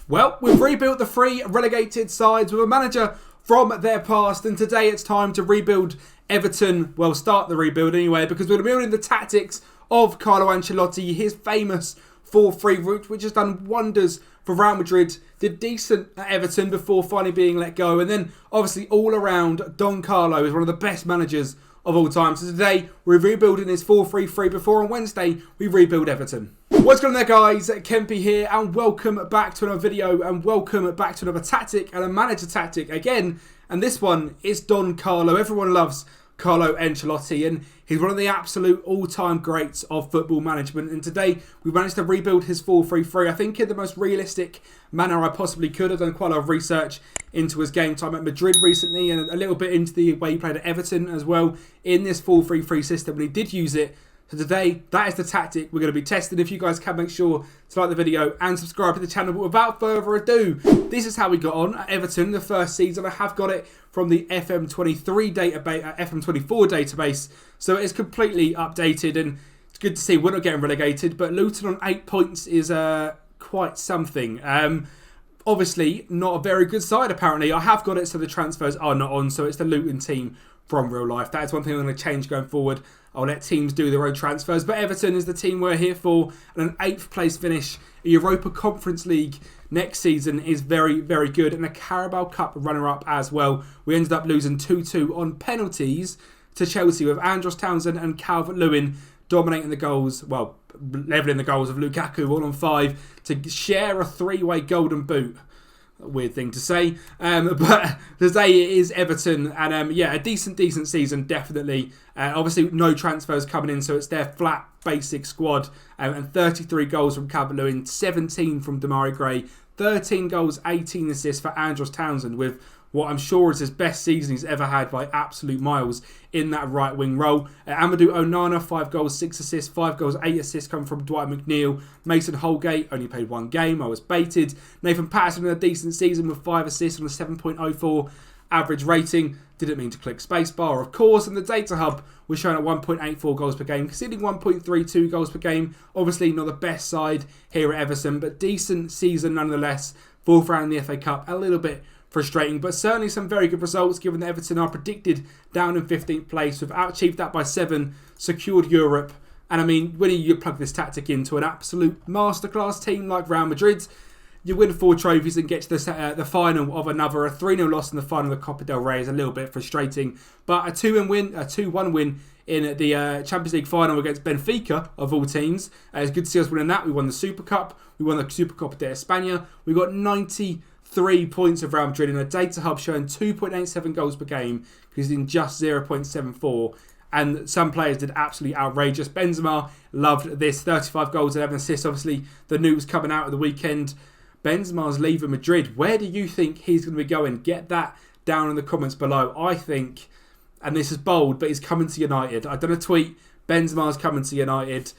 Well, we've rebuilt the three relegated sides with a manager from their past, and today it's time to rebuild Everton. Well, start the rebuild anyway, because we're building the tactics of Carlo Ancelotti, his famous 4-3 route, which has done wonders for Real Madrid, did decent at Everton before finally being let go, and then obviously all around, Don Carlo is one of the best managers of all time. So today we're rebuilding his 4-3-3 before on Wednesday we rebuild Everton. What's going on there, guys? Kempy here, and welcome back to another video, and welcome back to another tactic and a manager tactic again. And this one is Don Carlo. Everyone loves Carlo Ancelotti, and he's one of the absolute all-time greats of football management. And today we managed to rebuild his 4-3-3, I think in the most realistic manner I possibly could. I've done quite a lot of research into his game time at Madrid recently, and a little bit into the way he played at Everton as well in this 4-3-3 system, and he did use it. So today, that is the tactic we're going to be testing. If you guys can, make sure to like the video and subscribe to the channel. But without further ado, this is how we got on at Everton the first season. I have got it from the FM23 database, FM24 database, so it is completely updated, and it's good to see we're not getting relegated. But Luton on 8 points is quite something. Obviously, not a very good side, apparently. I have got it so the transfers are not on, so it's the Luton team from real life. That is one thing I'm going to change going forward. I'll let teams do their own transfers. But Everton is the team we're here for, and an 8th place finish. A Europa Conference League next season is very, very good, and a Carabao Cup runner-up as well. We ended up losing 2-2 on penalties to Chelsea, with Andros Townsend and Calvert-Lewin dominating the goals, well, levelling the goals of Lukaku, all on 5, to share a 3-way golden boot. A weird thing to say, but today it is Everton, and yeah, a decent season, definitely. Obviously, no transfers coming in, so it's their flat, basic squad, and 33 goals from Calvert-Lewin, 17 from Demarai Gray, 13 goals, 18 assists for Andros Townsend, with what I'm sure is his best season he's ever had by absolute miles in that right wing role. Amadou Onana, 5 goals, 6 assists, 5 goals, 8 assists come from Dwight McNeil. Mason Holgate only played 1 game, I was baited. Nathan Patterson in a decent season with 5 assists on a 7.04 average rating. Didn't mean to click spacebar, of course. And the data hub was showing at 1.84 goals per game, conceding 1.32 goals per game. Obviously not the best side here at Everton, but decent season nonetheless. 4th round in the FA Cup, a little bit frustrating, but certainly some very good results given that Everton are predicted down in 15th place. We've achieved that by 7, secured Europe, and I mean, when you plug this tactic into an absolute masterclass team like Real Madrid, you win 4 trophies and get to the final of another. A 3-0 loss in the final of the Copa del Rey is a little bit frustrating, but a 2-1 win in the Champions League final against Benfica, of all teams. It's good to see us winning that. We won the Super Cup, we won the Supercopa de España, we got 93 points of Real Madrid in a data hub showing 2.87 goals per game, because in just 0.74. And some players did absolutely outrageous. Benzema loved this, 35 goals, 11 assists. Obviously, the news coming out of the weekend, Benzema's leaving Madrid. Where do you think he's going to be going? Get that down in the comments below. I think, and this is bold, but he's coming to United. I've done a tweet, Benzema's coming to United.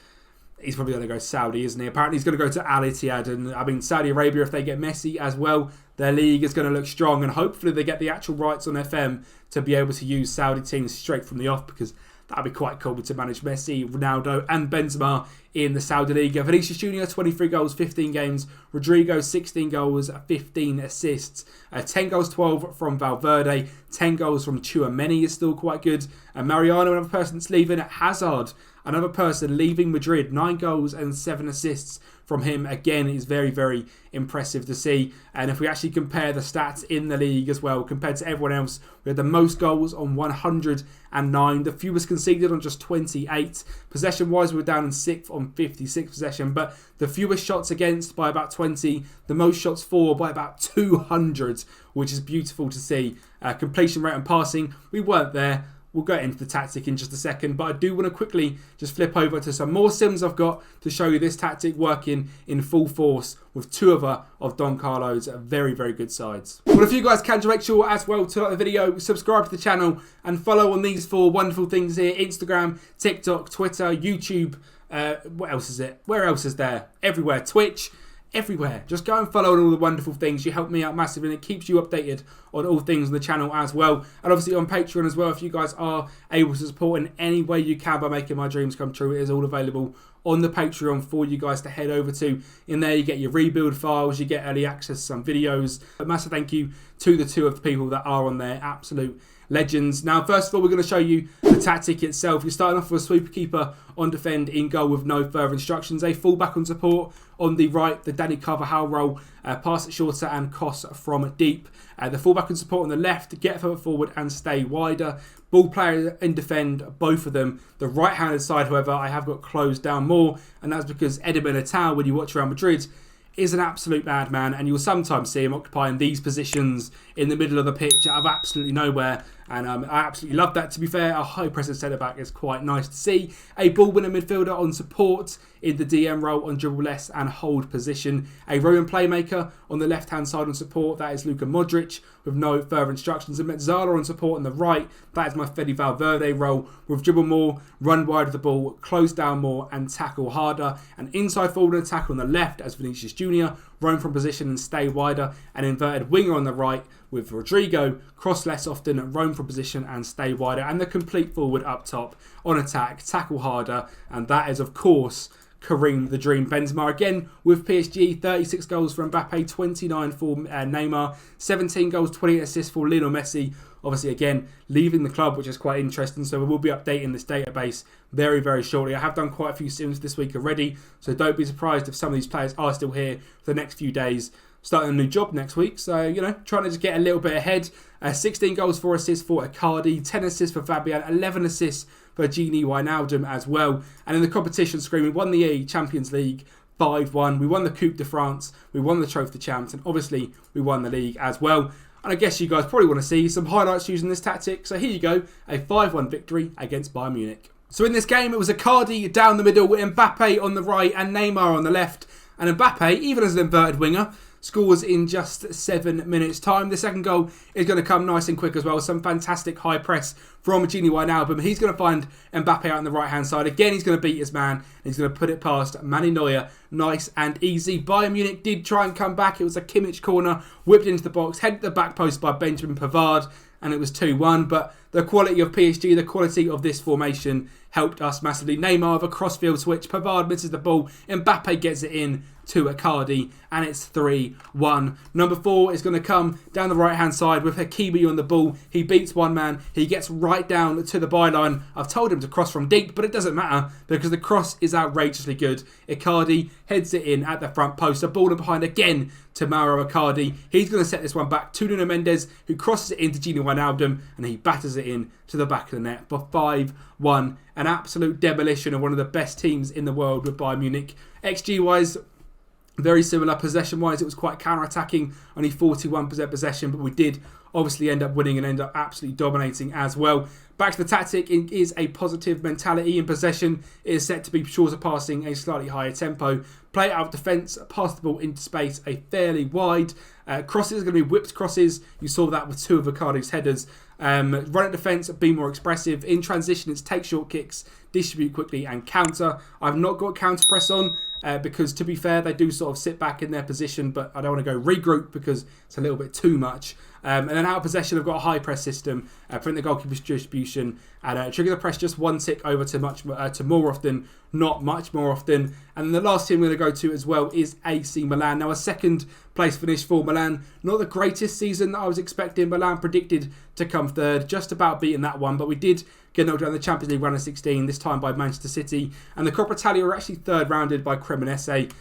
He's probably going to go Saudi, isn't he? Apparently he's going to go to Al Ittihad, and I mean Saudi Arabia, if they get Messi as well, their league is going to look strong, and hopefully they get the actual rights on FM to be able to use Saudi teams straight from the off, because that'd be quite cool to manage Messi, Ronaldo and Benzema in the Saudi League. Vinicius Jr, 23 goals, 15 games. Rodrigo, 16 goals, 15 assists. 10 goals, 12 from Valverde. 10 goals from Tchouaméni is still quite good. And Mariano, another person that's leaving. Hazard, another person leaving Madrid. 9 goals and 7 assists from him. Again, is very, very impressive to see. And if we actually compare the stats in the league as well, compared to everyone else, we had the most goals on 109. The fewest conceded on just 28. Possession-wise, we were down in 6th on 56 possession, but the fewest shots against by about 20. The most shots for by about 200, which is beautiful to see. Completion rate and passing, we weren't there. We'll go into the tactic in just a second, but I do want to quickly just flip over to some more sims I've got to show you this tactic working in full force with 2 of Don Carlo's very, very good sides. Well, if you guys can, to make sure as well to like the video, subscribe to the channel, and follow on these 4 wonderful things here: Instagram, TikTok, Twitter, YouTube. What else is it? Where else is there? Everywhere. Twitch. Everywhere. Just go and follow all the wonderful things. You help me out massively, and it keeps you updated on all things on the channel as well. And obviously on Patreon as well, if you guys are able to support in any way you can by making my dreams come true, it is all available on the Patreon for you guys to head over to. In there you get your rebuild files, you get early access to some videos. A massive thank you to the two of the people that are on there, absolute legends. Now, first of all, we're going to show you the tactic itself. You're starting off with a sweeper keeper on defend, in goal with no further instructions. A fullback on support on the right, the Danny Carvajal role, pass it shorter and cross from deep. The fullback on support on the left, get further forward and stay wider. Ball player in defend, both of them. The right-handed side, however, I have got closed down more, and that's because Eder Militao, when you watch Real Madrid, is an absolute madman, and you'll sometimes see him occupying these positions in the middle of the pitch out of absolutely nowhere. And I absolutely love that. To be fair, a high-pressing centre-back is quite nice to see. A ball-winner midfielder on support in the DM role on dribble less and hold position. A Roman playmaker on the left-hand side on support. That is Luka Modric with no further instructions. And Metzala on support on the right. That is my Fede Valverde role with dribble more, run wide of the ball, close down more and tackle harder. An inside forward attack on the left as Vinicius Jr. roam from position and stay wider. An inverted winger on the right with Rodrigo, cross less often, roam from position and stay wider. And the complete forward up top on attack, tackle harder. And that is, of course, Karim the Dream Benzema again with PSG. 36 goals for Mbappe, 29 for Neymar, 17 goals, 28 assists for Lionel Messi. Obviously, again, leaving the club, which is quite interesting. So we will be updating this database very, very shortly. I have done quite a few sims this week already, so don't be surprised if some of these players are still here for the next few days. Starting a new job next week, so, you know, trying to just get a little bit ahead. 16 goals, 4 assists for Icardi, 10 assists for Fabian, 11 assists for Gini Wijnaldum as well. And in the competition screen, we won the Champions League 5-1. We won the Coupe de France, we won the Trophy de Champs, and obviously we won the league as well. And I guess you guys probably want to see some highlights using this tactic. So here you go, a 5-1 victory against Bayern Munich. So in this game, it was Icardi down the middle, Mbappe on the right and Neymar on the left. And Mbappe, even as an inverted winger, scores in just 7 minutes time. The second goal is going to come nice and quick as well. Some fantastic high press from Gini Wijnaldum. He's going to find Mbappe out on the right hand side. Again, he's going to beat his man. He's going to put it past Manny Neuer. Nice and easy. Bayern Munich did try and come back. It was a Kimmich corner, whipped into the box, headed to the back post by Benjamin Pavard, and it was 2-1. But the quality of PSG, the quality of this formation helped us massively. Neymar with a crossfield switch. Pavard misses the ball. Mbappe gets it in to Icardi, and it's 3-1. Number 4 is going to come down the right-hand side with Hakimi on the ball. He beats one man. He gets right down to the byline. I've told him to cross from deep, but it doesn't matter because the cross is outrageously good. Icardi heads it in at the front post. A ball in behind again to Mauro Icardi. He's going to set this one back to Nuno Mendes, who crosses it into Gini Wijnaldum, and he batters it in to the back of the net for 5-1. An absolute demolition of one of the best teams in the world with Bayern Munich. XG-wise, very similar. Possession-wise, it was quite counter-attacking. Only 41% possession, but we did obviously end up winning and end up absolutely dominating as well. Back to the tactic, it is a positive mentality in possession. It is set to be shorter passing, a slightly higher tempo. Play out of defence, pass the ball into space, a fairly wide. Crosses are going to be whipped crosses. You saw that with 2 of Icardi's headers. Run at defence, be more expressive. In transition, it's take short kicks, distribute quickly and counter. I've not got counter press on because, to be fair, they do sort of sit back in their position, but I don't want to go regroup because it's a little bit too much. And then out of possession, I've got a high press system, prevent the goalkeeper's distribution, and trigger the press just one tick over to more often, not much more often. And then the last team we're going to go to as well is AC Milan. Now, a second place finish for Milan. Not the greatest season that I was expecting. Milan predicted to come third, just about beating that one, but we did get knocked out in the Champions League round of 16, this time by Manchester City. And the Coppa Italia were actually third rounded by Cremonese.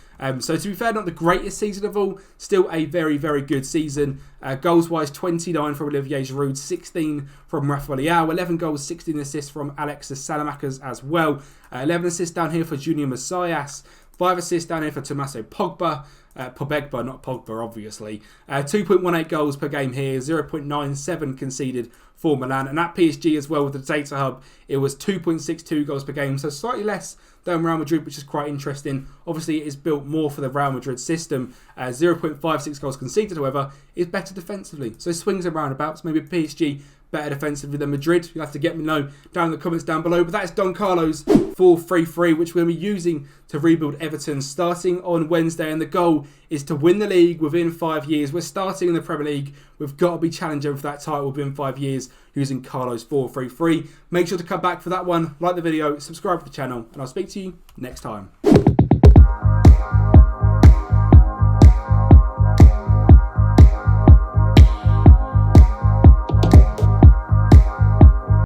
So to be fair, not the greatest season of all, still a very, very good season. Goals-wise, 29 from Olivier Giroud, 16 from Rafael Leao, 11 goals, 16 assists from Alexis Salamakers as well. 11 assists down here for Junior Messias, 5 assists down here for Tommaso Pogba. Pobegba, not Pogba, obviously. 2.18 goals per game here, 0.97 conceded for Milan. And at PSG as well with the data hub, it was 2.62 goals per game, so slightly less than Real Madrid, which is quite interesting. Obviously, it is built more for the Real Madrid system. 0.56 goals conceded, however, is better defensively. So swings and roundabouts, maybe PSG better defensively than Madrid. You'll have to get me know down in the comments down below. But that is Don Carlo's 4-3-3, which we're going to be using to rebuild Everton starting on Wednesday. And the goal is to win the league within 5 years. We're starting in the Premier League. We've got to be challenging for that title within 5 years using Carlo's 4-3-3. Make sure to come back for that one. Like the video, subscribe to the channel, and I'll speak to you next time.